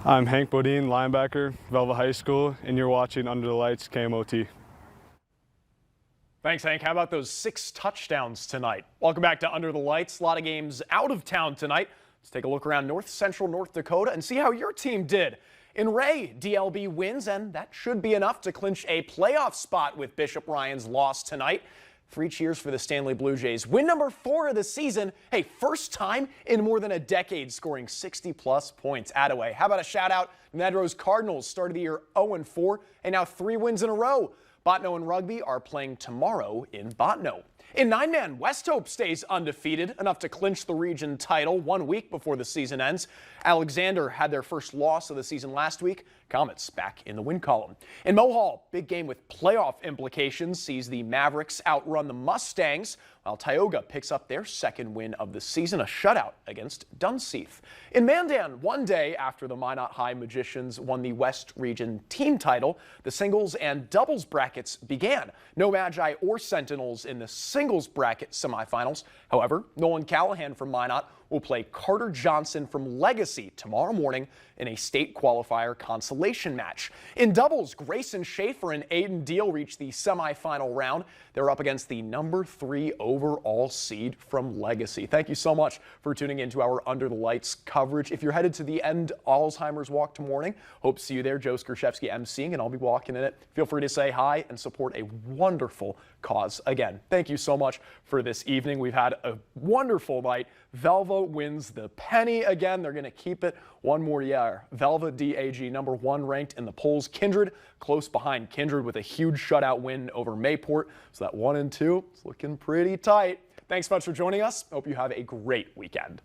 I'm Hank Bodine, linebacker, Velva High School, and you're watching Under the Lights KMOT. Thanks, Hank. How about those 6 touchdowns tonight? Welcome back to Under the Lights. A lot of games out of town tonight. Let's take a look around north central North Dakota and see how your team did. In Ray, DLB wins, and that should be enough to clinch a playoff spot with Bishop Ryan's loss tonight. 3 cheers for the Stanley Blue Jays. Win number 4 of the season. Hey, first time in more than a decade scoring 60-plus points. Attaway. How about a shout-out? Nedrose Cardinals started the year 0-4 and now 3 wins in a row. Botno and Rugby are playing tomorrow in Botno. In 9-man, West Hope stays undefeated, enough to clinch the region title 1 week before the season ends. Alexander had their first loss of the season last week. Comets back in the win column. In Mohall, big game with playoff implications sees the Mavericks outrun the Mustangs, while Tioga picks up their second win of the season, a shutout against Dunseith. In Mandan, one day after the Minot High Magicians won the West Region team title, the singles and doubles brackets began. No Magi or Sentinels in the singles bracket semifinals. However, Nolan Callahan from Minot will play Carter Johnson from Legacy tomorrow morning in a state qualifier consolation match. In doubles, Grayson Schaefer and Aiden Deal reach the semifinal round. They're up against the number 3 overall seed from Legacy. Thank you so much for tuning into our Under the Lights coverage. If you're headed to the End Alzheimer's Walk tomorrow morning, hope to see you there. Joe Skrzyzewski emceeing, and I'll be walking in it. Feel free to say hi and support a wonderful cause. Again, thank you so much for this evening. We've had a wonderful night. Velva wins the penny again. They're going to keep it one more year. Velva DAG number 1 ranked in the polls. Kindred close behind. Kindred with a huge shutout win over Mayport. So that 1 and 2 is looking pretty tight. Thanks so much for joining us. Hope you have a great weekend.